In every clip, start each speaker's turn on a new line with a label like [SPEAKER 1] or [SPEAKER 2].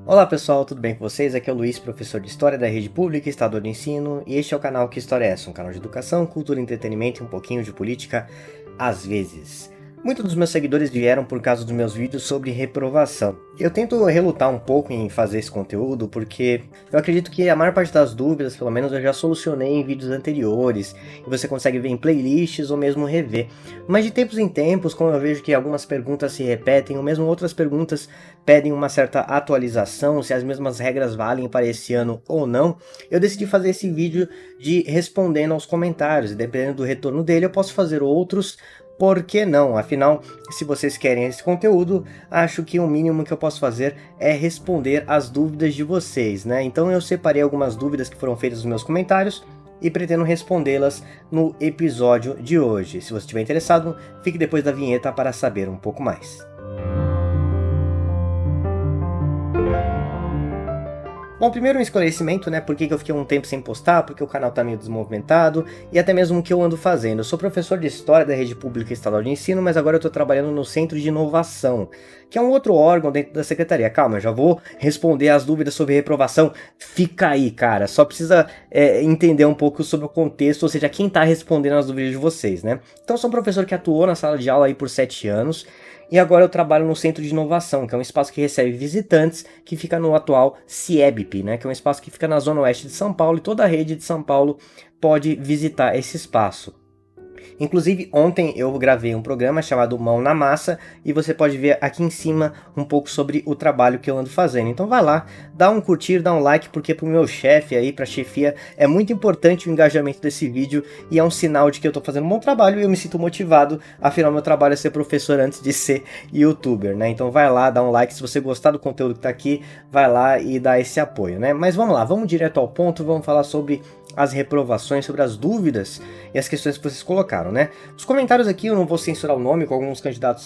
[SPEAKER 1] Olá pessoal, tudo bem com vocês? Aqui é o Luiz, professor de História da Rede Pública e Estado de Ensino, e este é o canal Que História é Essa? Um canal de educação, cultura, entretenimento e um pouquinho de política, às vezes. Muitos dos meus seguidores vieram por causa dos meus vídeos sobre reprovação. Eu tento relutar um pouco em fazer esse conteúdo porque eu acredito que a maior parte das dúvidas, pelo menos, eu já solucionei em vídeos anteriores, e você consegue ver em playlists ou mesmo rever. Mas de tempos em tempos, como eu vejo que algumas perguntas se repetem, ou mesmo outras perguntas pedem uma certa atualização, se as mesmas regras valem para esse ano ou não, eu decidi fazer esse vídeo de respondendo aos comentários, e dependendo do retorno dele eu posso fazer outros, por que não? Afinal, se vocês querem esse conteúdo, acho que o mínimo que eu posso fazer é responder as dúvidas de vocês, né? Então eu separei algumas dúvidas que foram feitas nos meus comentários e pretendo respondê-las no episódio de hoje. Se você estiver interessado, fique depois da vinheta para saber um pouco mais. Bom, primeiro um esclarecimento, né, por que eu fiquei um tempo sem postar, porque o canal tá meio desmovimentado, e até mesmo o que eu ando fazendo. Eu sou professor de História da Rede Pública Estadual de Ensino, mas agora eu tô trabalhando no Centro de Inovação, que é um outro órgão dentro da Secretaria. Calma, eu já vou responder as dúvidas sobre reprovação. Fica aí, cara, só precisa entender um pouco sobre o contexto, ou seja, quem tá respondendo as dúvidas de vocês, né? Então eu sou um professor que atuou na sala de aula aí por 7 anos, e agora eu trabalho no Centro de Inovação, que é um espaço que recebe visitantes, que fica no atual CIEBP, né, que é um espaço que fica na zona oeste de São Paulo, e toda a rede de São Paulo pode visitar esse espaço. Inclusive, ontem eu gravei um programa chamado Mão na Massa, e você pode ver aqui em cima um pouco sobre o trabalho que eu ando fazendo. Então vai lá, dá um curtir, dá um like, porque pro meu chefe aí, pra chefia, é muito importante o engajamento desse vídeo, e é um sinal de que eu tô fazendo um bom trabalho e eu me sinto motivado. Afinal, meu trabalho é ser professor antes de ser youtuber, né? Então vai lá, dá um like, se você gostar do conteúdo que tá aqui, vai lá e dá esse apoio, né? Mas vamos lá, vamos direto ao ponto, vamos falar sobre as reprovações, sobre as dúvidas e as questões que vocês colocaram, né? Os comentários aqui eu não vou censurar o nome, com alguns candidatos,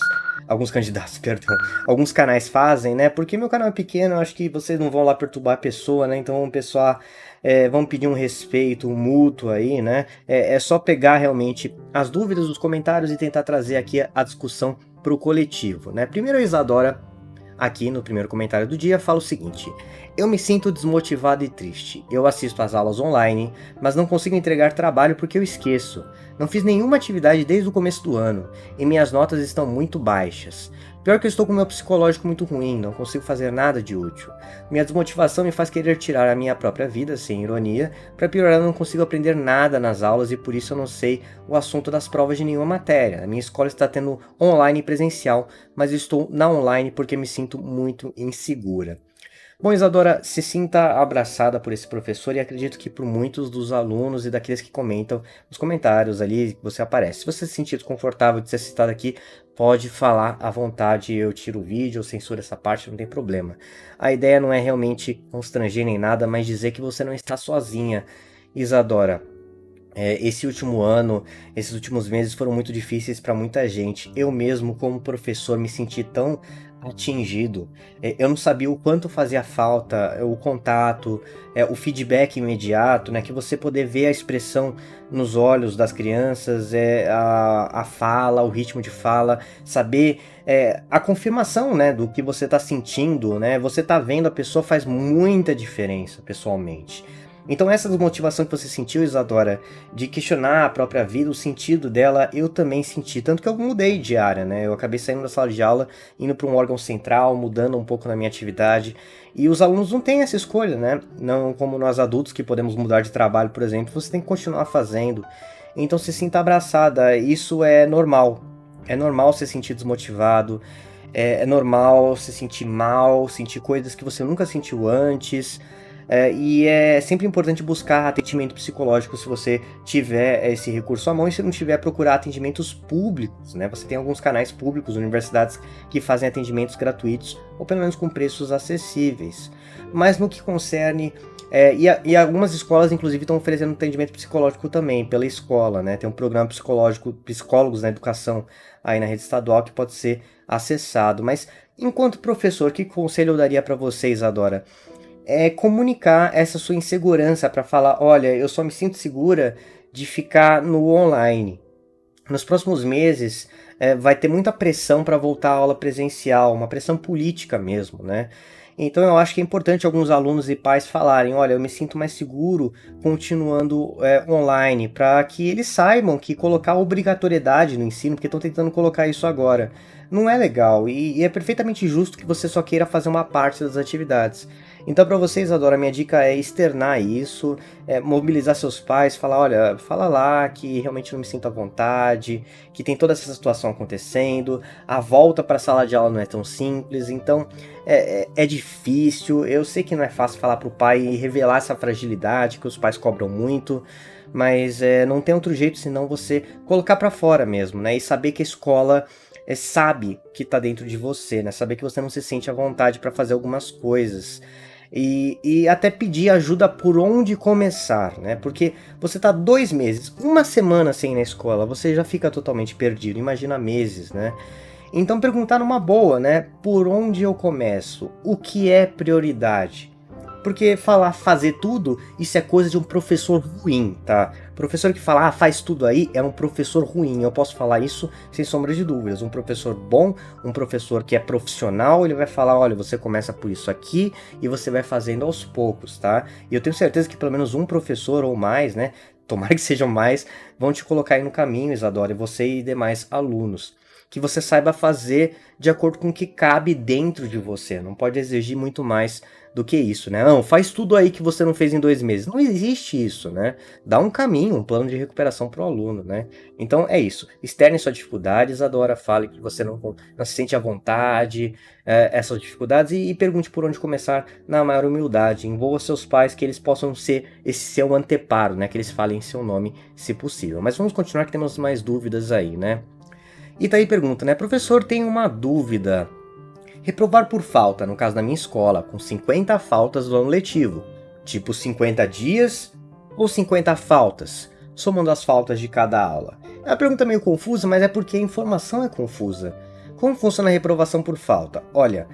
[SPEAKER 1] perdão, alguns canais fazem, né? Porque meu canal é pequeno, eu acho que vocês não vão lá perturbar a pessoa, né? Então o pessoal vão pedir um respeito mútuo aí, né? É só pegar realmente as dúvidas dos comentários e tentar trazer aqui a discussão para o coletivo, né? Primeiro a Isadora, aqui no primeiro comentário do dia, fala o seguinte: eu me sinto desmotivado e triste. Eu assisto às aulas online, mas não consigo entregar trabalho porque eu esqueço. Não fiz nenhuma atividade desde o começo do ano, e minhas notas estão muito baixas. Pior que eu estou com meu psicológico muito ruim, não consigo fazer nada de útil. Minha desmotivação me faz querer tirar a minha própria vida, sem ironia. Para piorar, eu não consigo aprender nada nas aulas e por isso eu não sei o assunto das provas de nenhuma matéria. A minha escola está tendo online e presencial, mas eu estou na online porque me sinto muito insegura. Bom, Isadora, se sinta abraçada por esse professor, e acredito que por muitos dos alunos e daqueles que comentam nos comentários ali que você aparece. Se você se sentir desconfortável de ser citado aqui, pode falar à vontade, eu tiro o vídeo, eu censuro essa parte, não tem problema. A ideia não é realmente constranger nem nada, mas dizer que você não está sozinha, Isadora. Esse último ano, esses últimos meses foram muito difíceis para muita gente. Eu mesmo, como professor, me senti tão atingido. Eu não sabia o quanto fazia falta o contato, o feedback imediato, né? Que você poder ver a expressão nos olhos das crianças, a fala, o ritmo de fala, saber a confirmação, né, do que você está sentindo, né? Você tá vendo a pessoa faz muita diferença pessoalmente. Então essa desmotivação que você sentiu, Isadora, de questionar a própria vida, o sentido dela, eu também senti. Tanto que eu mudei de área, né? Eu acabei saindo da sala de aula, indo para um órgão central, mudando um pouco na minha atividade. E os alunos não têm essa escolha, né? Não como nós adultos que podemos mudar de trabalho, por exemplo, você tem que continuar fazendo. Então se sinta abraçada, isso é normal. É normal se sentir desmotivado, é normal se sentir mal, sentir coisas que você nunca sentiu antes. E é sempre importante buscar atendimento psicológico se você tiver esse recurso à mão, e se não tiver, procurar atendimentos públicos, né? Você tem alguns canais públicos, universidades que fazem atendimentos gratuitos, ou pelo menos com preços acessíveis. Mas no que concerne e algumas escolas, inclusive, estão oferecendo atendimento psicológico também, pela escola, né? Tem um programa psicológico, Psicólogos na Educação, aí na rede estadual, que pode ser acessado. Mas, enquanto professor, que conselho eu daria para vocês, Adora? Comunicar essa sua insegurança para falar: olha, eu só me sinto segura de ficar no online. Nos próximos meses vai ter muita pressão para voltar à aula presencial, uma pressão política mesmo, né? Então eu acho que é importante alguns alunos e pais falarem, olha, eu me sinto mais seguro continuando online, para que eles saibam que colocar obrigatoriedade no ensino, porque estão tentando colocar isso agora, não é legal e é perfeitamente justo que você só queira fazer uma parte das atividades. Então, para vocês, Adora, minha dica é externar isso, mobilizar seus pais, falar, olha, fala lá que realmente não me sinto à vontade, que tem toda essa situação acontecendo, a volta para a sala de aula não é tão simples, então é difícil. Eu sei que não é fácil falar para o pai e revelar essa fragilidade, que os pais cobram muito, mas não tem outro jeito senão você colocar para fora mesmo, né? E saber que a escola sabe que tá dentro de você, né? Saber que você não se sente à vontade para fazer algumas coisas. E até pedir ajuda por onde começar, né? Porque você tá 2 meses, uma semana sem ir na escola, você já fica totalmente perdido, imagina meses, né? Então perguntar numa boa, né? Por onde eu começo? O que é prioridade? Porque falar fazer tudo, isso é coisa de um professor ruim, tá? Professor que fala, faz tudo aí, é um professor ruim. Eu posso falar isso sem sombra de dúvidas. Um professor bom, um professor que é profissional, ele vai falar, olha, você começa por isso aqui e você vai fazendo aos poucos, tá? E eu tenho certeza que pelo menos um professor ou mais, né? Tomara que sejam mais, vão te colocar aí no caminho, Isadora, e você e demais alunos. Que você saiba fazer de acordo com o que cabe dentro de você. Não pode exigir muito mais do que isso, né? Não, faz tudo aí que você não fez em 2 meses. Não existe isso, né? Dá um caminho, um plano de recuperação para o aluno, né? Então é isso. Externe suas dificuldades, Adora, fale que você não se sente à vontade, essas dificuldades, e pergunte por onde começar na maior humildade. Envolva seus pais, que eles possam ser esse seu anteparo, né? Que eles falem seu nome, se possível. Mas vamos continuar, que temos mais dúvidas aí, né? E tá aí pergunta, né? Professor, tenho uma dúvida. Reprovar por falta, no caso da minha escola, com 50 faltas do ano letivo. Tipo 50 dias ou 50 faltas, somando as faltas de cada aula. É uma pergunta meio confusa, mas é porque a informação é confusa. Como funciona a reprovação por falta? Olha,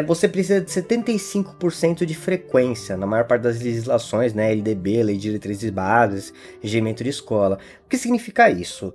[SPEAKER 1] você precisa de 75% de frequência na maior parte das legislações, né? LDB, Lei de Diretrizes Básicas, Regimento de Escola. O que significa isso?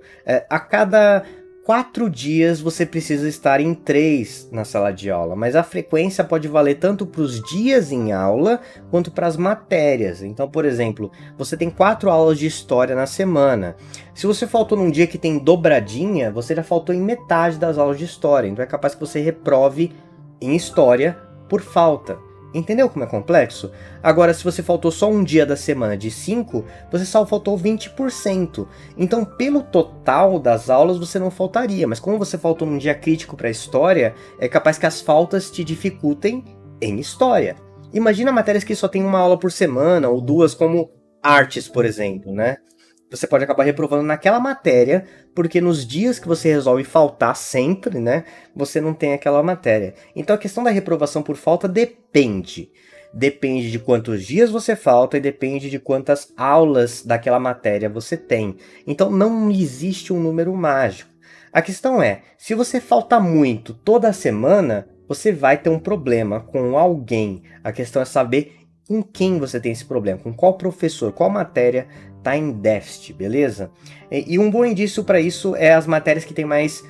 [SPEAKER 1] A cada 4 dias você precisa estar em 3 na sala de aula, mas a frequência pode valer tanto para os dias em aula quanto para as matérias. Então, por exemplo, você tem 4 aulas de história na semana. Se você faltou num dia que tem dobradinha, você já faltou em metade das aulas de história. Então é capaz que você reprove em história por falta. Entendeu como é complexo? Agora, se você faltou só um dia da semana de 5, você só faltou 20%. Então, pelo total das aulas, você não faltaria. Mas como você faltou num dia crítico para a história, é capaz que as faltas te dificultem em história. Imagina matérias que só tem uma aula por semana, ou duas, como artes, por exemplo, né? Você pode acabar reprovando naquela matéria, porque nos dias que você resolve faltar sempre, né, você não tem aquela matéria. Então a questão da reprovação por falta depende. Depende de quantos dias você falta e depende de quantas aulas daquela matéria você tem. Então não existe um número mágico. A questão é, se você falta muito toda semana, você vai ter um problema com alguém. A questão é saber com quem você tem esse problema, com qual professor, qual matéria está em déficit, beleza? E um bom indício para isso é as matérias que tem mais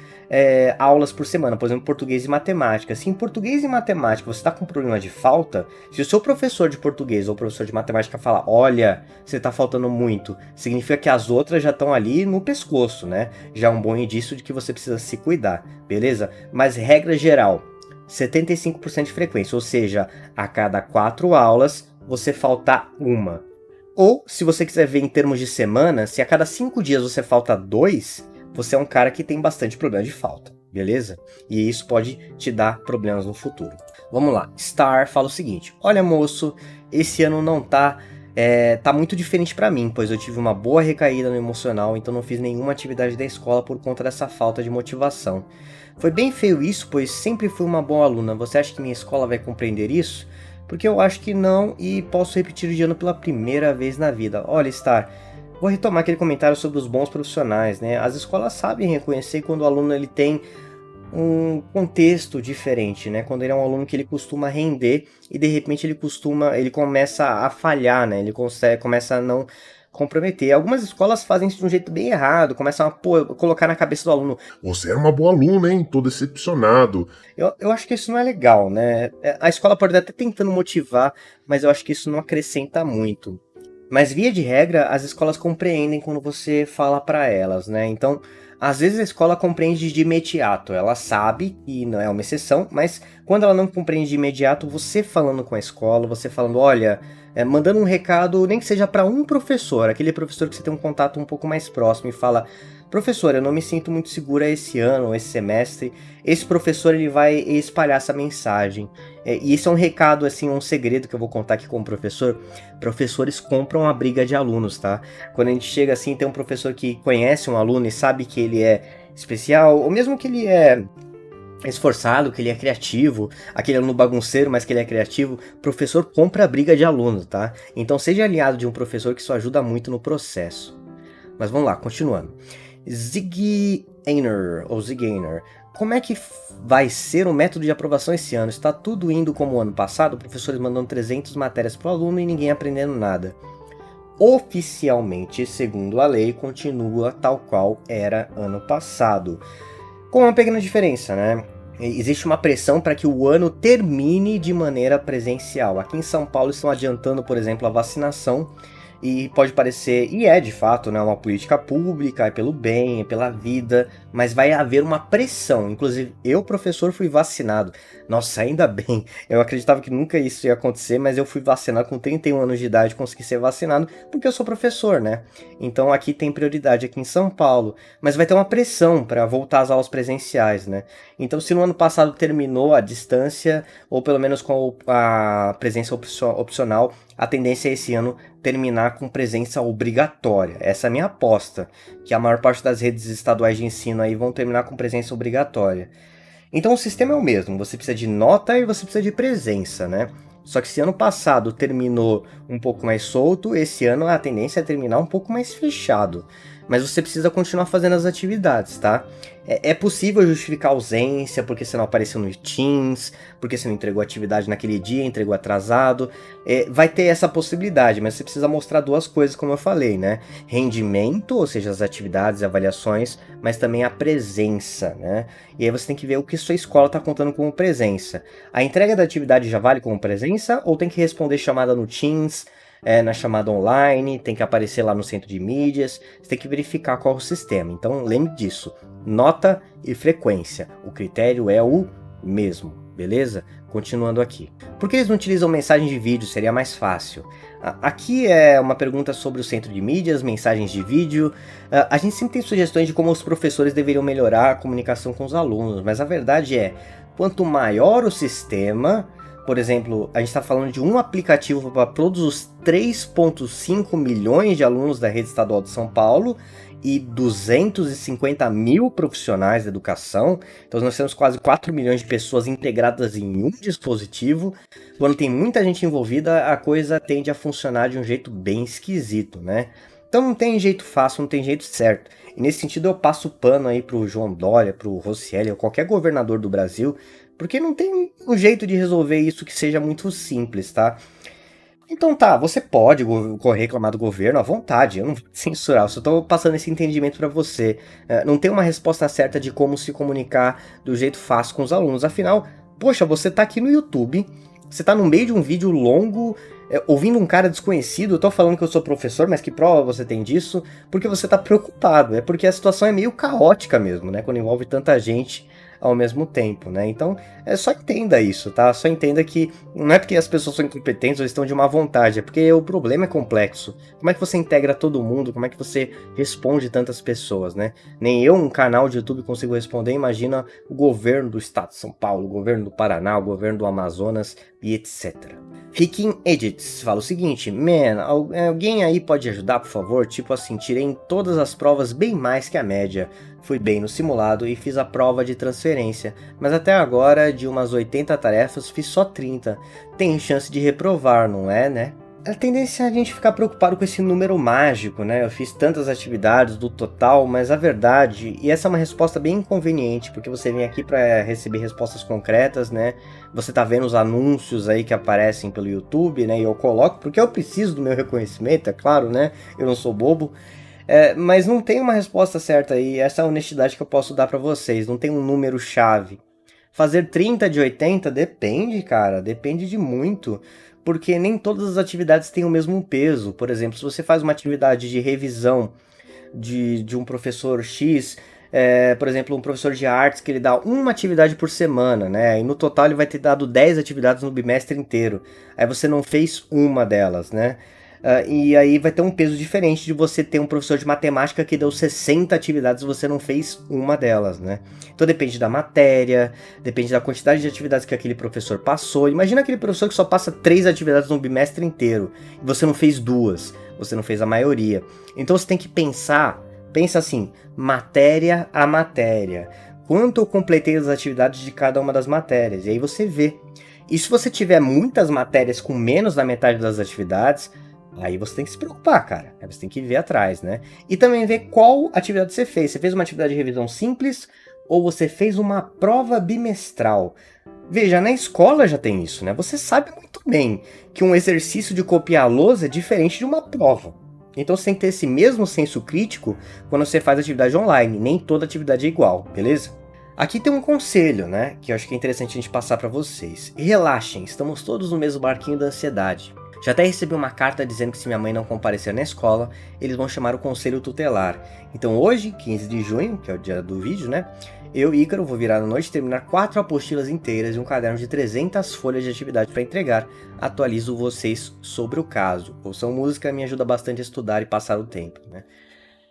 [SPEAKER 1] aulas por semana, por exemplo, português e matemática. Se em português e matemática você está com problema de falta, se o seu professor de português ou professor de matemática falar, olha, você está faltando muito, significa que as outras já estão ali no pescoço, né? Já é um bom indício de que você precisa se cuidar, beleza? Mas regra geral, 75% de frequência, ou seja, a cada 4 aulas você faltar uma. Ou, se você quiser ver em termos de semana, se a cada 5 dias você falta 2, você é um cara que tem bastante problema de falta, beleza? E isso pode te dar problemas no futuro. Vamos lá, Star fala o seguinte, olha moço, esse ano não tá muito diferente pra mim, pois eu tive uma boa recaída no emocional, então não fiz nenhuma atividade da escola por conta dessa falta de motivação. Foi bem feio isso, pois sempre fui uma boa aluna. Você acha que minha escola vai compreender isso? Porque eu acho que não, e posso repetir de ano pela primeira vez na vida. Olha, Star, vou retomar aquele comentário sobre os bons profissionais, né? As escolas sabem reconhecer quando o aluno ele tem um contexto diferente, né? Quando ele é um aluno que ele costuma render e de repente ele começa a falhar, né? Ele começa a não comprometer. Algumas escolas fazem isso de um jeito bem errado, começam a colocar na cabeça do aluno:
[SPEAKER 2] você era uma boa aluna, hein? Tô decepcionado.
[SPEAKER 1] eu acho que isso não é legal, né? A escola pode até tentando motivar, mas eu acho que isso não acrescenta muito. Mas via de regra, as escolas compreendem quando você fala para elas, né? Então, às vezes a escola compreende de imediato, ela sabe que não é uma exceção, mas quando ela não compreende de imediato, você falando com a escola, você falando, olha, mandando um recado, nem que seja para um professor, aquele professor que você tem um contato um pouco mais próximo e fala: professor, eu não me sinto muito segura esse ano, esse semestre. Esse professor ele vai espalhar essa mensagem. E isso é um recado, assim, um segredo que eu vou contar aqui com o professor. Professores compram a briga de alunos, tá? Quando a gente chega assim, tem um professor que conhece um aluno e sabe que ele é especial, ou mesmo que ele é esforçado, que ele é criativo, aquele aluno bagunceiro, mas que ele é criativo, o professor compra a briga de aluno, tá? Então seja aliado de um professor, que isso ajuda muito no processo. Mas vamos lá, continuando. Zig Einer, ou Zig Einer, como é que vai ser o método de aprovação esse ano? Está tudo indo como o ano passado? Professores mandando 300 matérias para o aluno e ninguém aprendendo nada. Oficialmente, segundo a lei, continua tal qual era ano passado. Com uma pequena diferença, né? Existe uma pressão para que o ano termine de maneira presencial. Aqui em São Paulo estão adiantando, por exemplo, a vacinação. E pode parecer, e é de fato, né, uma política pública, é pelo bem, é pela vida, mas vai haver uma pressão. Inclusive, eu, professor, fui vacinado. Nossa, ainda bem. Eu acreditava que nunca isso ia acontecer, mas eu fui vacinado com 31 anos de idade, consegui ser vacinado, porque eu sou professor, né? Então aqui tem prioridade, aqui em São Paulo. Mas vai ter uma pressão para voltar às aulas presenciais, né? Então, se no ano passado terminou a distância, ou pelo menos com a presença opcional, a tendência é esse ano terminar com presença obrigatória. Essa é a minha aposta, que a maior parte das redes estaduais de ensino aí vão terminar com presença obrigatória. Então o sistema é o mesmo, você precisa de nota e você precisa de presença, né? Só que se ano passado terminou um pouco mais solto, esse ano a tendência é terminar um pouco mais fechado. Mas você precisa continuar fazendo as atividades, tá? É possível justificar ausência porque você não apareceu no Teams, porque você não entregou atividade naquele dia, entregou atrasado. Vai ter essa possibilidade, mas você precisa mostrar duas coisas, como eu falei, né? Rendimento, ou seja, as atividades e avaliações, mas também a presença, né? E aí você tem que ver o que sua escola está contando como presença. A entrega da atividade já vale como presença ou tem que responder chamada no Teams, na chamada online, tem que aparecer lá no centro de mídias, você tem que verificar qual é o sistema. Então lembre disso, nota e frequência, o critério é o mesmo, beleza? Continuando aqui. Por que eles não utilizam mensagem de vídeo? Seria mais fácil. Aqui é uma pergunta sobre o centro de mídias, mensagens de vídeo. A gente sempre tem sugestões de como os professores deveriam melhorar a comunicação com os alunos, mas a verdade é, quanto maior o sistema, por exemplo, a gente está falando de um aplicativo para todos os 3,5 milhões de alunos da rede estadual de São Paulo e 250 mil profissionais da educação. Então nós temos quase 4 milhões de pessoas integradas em um dispositivo. Quando tem muita gente envolvida, a coisa tende a funcionar de um jeito bem esquisito, né? Então não tem jeito fácil, não tem jeito certo. E nesse sentido eu passo o pano aí pro João Dória, pro Roscielli, ou qualquer governador do Brasil, porque não tem um jeito de resolver isso que seja muito simples, tá? Então tá, você pode reclamar do governo à vontade, eu não vou censurar, eu só tô passando esse entendimento para você. Não tem uma resposta certa de como se comunicar do jeito fácil com os alunos. Afinal, poxa, você tá aqui no YouTube, você tá no meio de um vídeo longo, ouvindo um cara desconhecido, eu tô falando que eu sou professor, mas que prova você tem disso? Porque você tá preocupado, é porque a situação é meio caótica mesmo, né? Quando envolve tanta gente ao mesmo tempo, né? Então, só entenda isso, tá? Só entenda que não é porque as pessoas são incompetentes ou estão de má vontade, é porque o problema é complexo. Como é que você integra todo mundo? Como é que você responde tantas pessoas, né? Nem eu, um canal de YouTube, consigo responder, imagina o governo do estado de São Paulo, o governo do Paraná, o governo do Amazonas e etc. Rikin Edits fala o seguinte: man, alguém aí pode ajudar, por favor? Tipo assim, tirei em todas as provas bem mais que a média. Fui bem no simulado e fiz a prova de transferência, mas até agora, de umas 80 tarefas, fiz só 30. Tem chance de reprovar, não é, né? A tendência é a gente ficar preocupado com esse número mágico, né? Eu fiz tantas atividades do total, mas a verdade, e essa é uma resposta bem inconveniente, porque você vem aqui para receber respostas concretas, né? Você tá vendo os anúncios aí que aparecem pelo YouTube, né? E eu coloco, porque eu preciso do meu reconhecimento, é claro, né? Eu não sou bobo. Mas não tem uma resposta certa aí, essa é a honestidade que eu posso dar para vocês, não tem um número chave. Fazer 30 de 80 depende, cara, depende de muito, porque nem todas as atividades têm o mesmo peso. Por exemplo, se você faz uma atividade de revisão de um professor X, por exemplo, um professor de artes que ele dá uma atividade por semana, né? E no total ele vai ter dado 10 atividades no bimestre inteiro. Aí você não fez uma delas, né? E aí vai ter um peso diferente de você ter um professor de matemática que deu 60 atividades e você não fez uma delas, né? Então depende da matéria, depende da quantidade de atividades que aquele professor passou. Imagina aquele professor que só passa 3 atividades no bimestre inteiro e você não fez duas, você não fez a maioria. Então você tem que pensa assim, matéria a matéria. Quanto eu completei as atividades de cada uma das matérias? E aí você vê. E se você tiver muitas matérias com menos da metade das atividades, aí você tem que se preocupar, cara. Aí você tem que ver atrás, né? E também ver qual atividade você fez. Você fez uma atividade de revisão simples ou você fez uma prova bimestral? Veja, na escola já tem isso, né? Você sabe muito bem que um exercício de copiar a lousa é diferente de uma prova. Então você tem que ter esse mesmo senso crítico quando você faz atividade online. Nem toda atividade é igual, beleza? Aqui tem um conselho, né? Que eu acho que é interessante a gente passar para vocês. Relaxem, estamos todos no mesmo barquinho da ansiedade. Já até recebi uma carta dizendo que se minha mãe não comparecer na escola, eles vão chamar o conselho tutelar. Então hoje, 15 de junho, que é o dia do vídeo, né? Eu, Ícaro, vou virar à noite e terminar 4 apostilas inteiras e um caderno de 300 folhas de atividade para entregar. Atualizo vocês sobre o caso. Ouçam música me ajuda bastante a estudar e passar o tempo, né?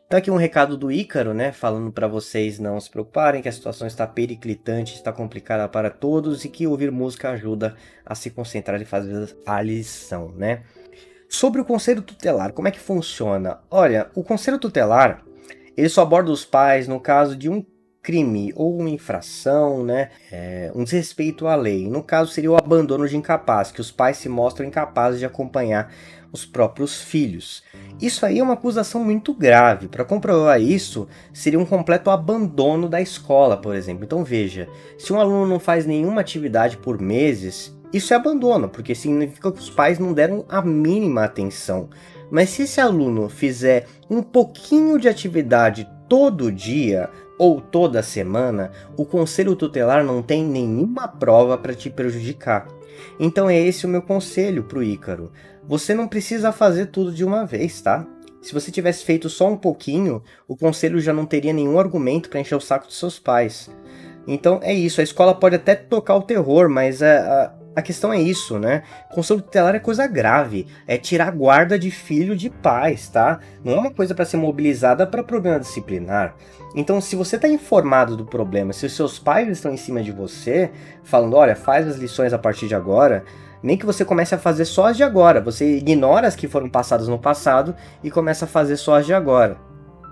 [SPEAKER 1] Então aqui um recado do Ícaro, né, falando para vocês não se preocuparem, que a situação está periclitante, está complicada para todos e que ouvir música ajuda a se concentrar e fazer a lição, né? Sobre o conselho tutelar, como é que funciona? Olha, o conselho tutelar, ele só aborda os pais no caso de um crime ou uma infração, né, um desrespeito à lei. No caso seria o abandono de incapaz, que os pais se mostram incapazes de acompanhar os próprios filhos. Isso aí é uma acusação muito grave. Para comprovar isso, seria um completo abandono da escola, por exemplo. Então veja, se um aluno não faz nenhuma atividade por meses, isso é abandono, porque significa que os pais não deram a mínima atenção. Mas se esse aluno fizer um pouquinho de atividade todo dia ou toda semana, o conselho tutelar não tem nenhuma prova para te prejudicar. Então é esse o meu conselho pro Ícaro. Você não precisa fazer tudo de uma vez, tá? Se você tivesse feito só um pouquinho, o conselho já não teria nenhum argumento para encher o saco dos seus pais. Então é isso, a escola pode até tocar o terror, mas a questão é isso, né? Conselho tutelar é coisa grave, é tirar guarda de filho de pais, tá? Não é uma coisa para ser mobilizada para problema disciplinar. Então, se você está informado do problema, se os seus pais estão em cima de você, falando, olha, faz as lições a partir de agora, nem que você comece a fazer só as de agora, você ignora as que foram passadas no passado e começa a fazer só as de agora.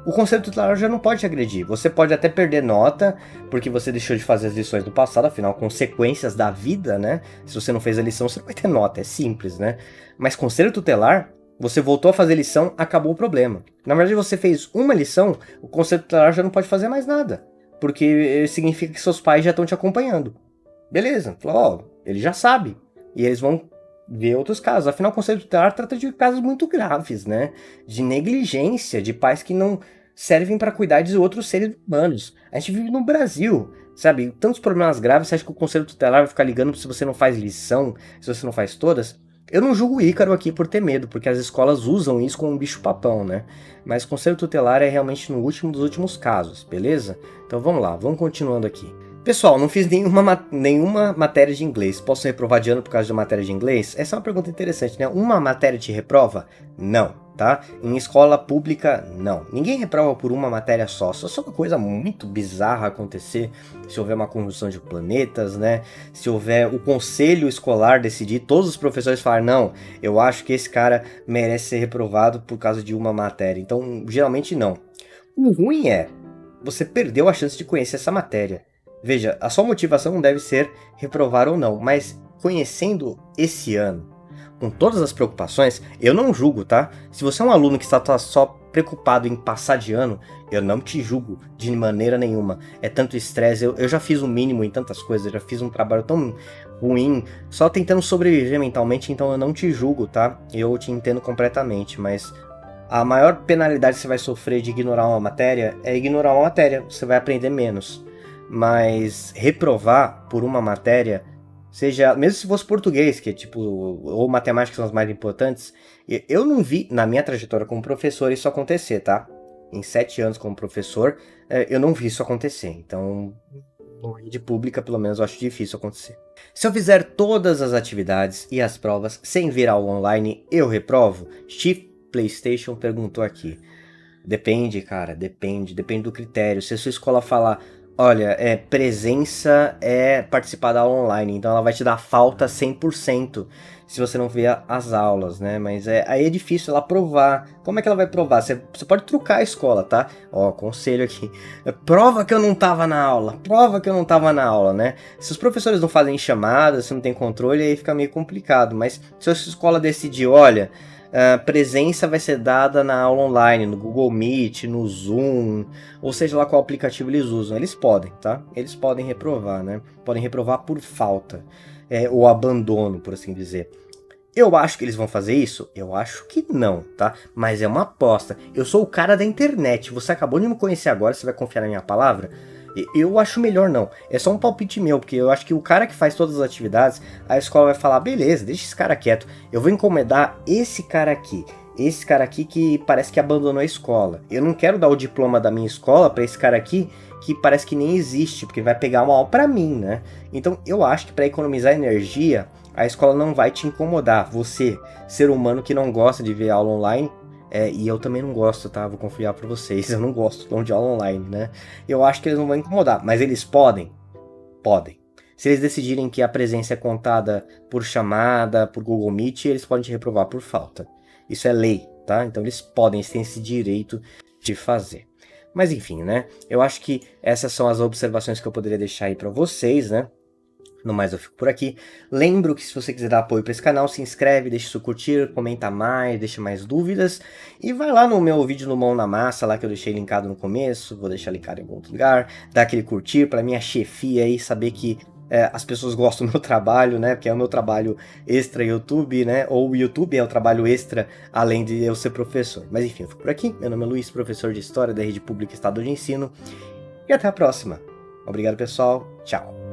[SPEAKER 1] O conselho tutelar já não pode te agredir, você pode até perder nota, porque você deixou de fazer as lições do passado, afinal, consequências da vida, né? Se você não fez a lição, você não vai ter nota, é simples, né? Mas conselho tutelar, você voltou a fazer lição, acabou o problema. Na verdade, você fez uma lição, o conselho tutelar já não pode fazer mais nada, porque significa que seus pais já estão te acompanhando. Beleza, falou, ó, ele já sabe, e eles vão ver outros casos. Afinal, o conselho tutelar trata de casos muito graves, né? De negligência, de pais que não servem para cuidar de outros seres humanos. A gente vive no Brasil, sabe? Tantos problemas graves, você acha que o conselho tutelar vai ficar ligando se você não faz lição, se você não faz todas? Eu não julgo o Ícaro aqui por ter medo, porque as escolas usam isso como um bicho-papão, né? Mas o conselho tutelar é realmente no último dos últimos casos, beleza? Então vamos lá, vamos continuando aqui. Pessoal, não fiz nenhuma matéria de inglês. Posso reprovar de ano por causa de matéria de inglês? Essa é uma pergunta interessante, né? Uma matéria te reprova? Não, tá? Em escola pública, não. Ninguém reprova por uma matéria só. Só se uma coisa muito bizarra acontecer, se houver uma conjunção de planetas, né? Se houver o conselho escolar decidir, todos os professores falar, não, eu acho que esse cara merece ser reprovado por causa de uma matéria. Então, geralmente não. O ruim é, você perdeu a chance de conhecer essa matéria. Veja, a sua motivação não deve ser reprovar ou não, mas conhecendo esse ano, com todas as preocupações, eu não julgo, tá? Se você é um aluno que está só preocupado em passar de ano, eu não te julgo de maneira nenhuma. É tanto estresse, eu já fiz o mínimo em tantas coisas, eu já fiz um trabalho tão ruim, só tentando sobreviver mentalmente, então eu não te julgo, tá? Eu te entendo completamente, mas a maior penalidade que você vai sofrer de ignorar uma matéria é ignorar uma matéria, você vai aprender menos. Mas reprovar por uma matéria, seja, mesmo se fosse português, que é tipo, ou matemática são as mais importantes, eu não vi na minha trajetória como professor isso acontecer, tá? Em 7 anos como professor, eu não vi isso acontecer. Então, na rede pública, pelo menos, eu acho difícil acontecer. Se eu fizer todas as atividades e as provas sem vir ao online, eu reprovo? Chief PlayStation perguntou aqui. Depende, cara, depende do critério. Se a sua escola falar, olha, presença é participar da aula online, então ela vai te dar falta 100% se você não ver as aulas, né? Mas aí é difícil ela provar. Como é que ela vai provar? Você pode trucar a escola, tá? Ó, conselho aqui. Prova que eu não tava na aula, né? Se os professores não fazem chamada, se não tem controle, aí fica meio complicado. Mas se a sua escola decidir, olha, a presença vai ser dada na aula online, no Google Meet, no Zoom, ou seja lá qual aplicativo eles usam. Eles podem, tá? Eles podem reprovar, né? Podem reprovar por falta, ou abandono, por assim dizer. Eu acho que eles vão fazer isso? Eu acho que não, tá? Mas é uma aposta. Eu sou o cara da internet. Você acabou de me conhecer agora, você vai confiar na minha palavra? Eu acho melhor não. É só um palpite meu, porque eu acho que o cara que faz todas as atividades, a escola vai falar, beleza, deixa esse cara quieto. Eu vou encomendar esse cara aqui. Esse cara aqui que parece que abandonou a escola. Eu não quero dar o diploma da minha escola pra esse cara aqui que parece que nem existe, porque vai pegar mal pra mim, né? Então eu acho que pra economizar energia, a escola não vai te incomodar. Você, ser humano que não gosta de ver aula online, e eu também não gosto, tá? Vou confiar pra vocês, eu não gosto de aula online, né? Eu acho que eles não vão incomodar, mas eles podem? Podem. Se eles decidirem que a presença é contada por chamada, por Google Meet, eles podem te reprovar por falta. Isso é lei, tá? Então eles têm esse direito de fazer. Mas enfim, né? Eu acho que essas são as observações que eu poderia deixar aí pra vocês, né? No mais, eu fico por aqui. Lembro que se você quiser dar apoio para esse canal, se inscreve, deixa seu curtir, comenta mais, deixa mais dúvidas. E vai lá no meu vídeo no Mão na Massa, lá que eu deixei linkado no começo, vou deixar linkado em algum outro lugar. Dá aquele curtir para minha chefia aí, saber que as pessoas gostam do meu trabalho, né? Porque é o meu trabalho extra YouTube, né? Ou o YouTube é o trabalho extra, além de eu ser professor. Mas enfim, eu fico por aqui. Meu nome é Luiz, professor de História da Rede Pública Estado de Ensino. E até a próxima. Obrigado, pessoal. Tchau.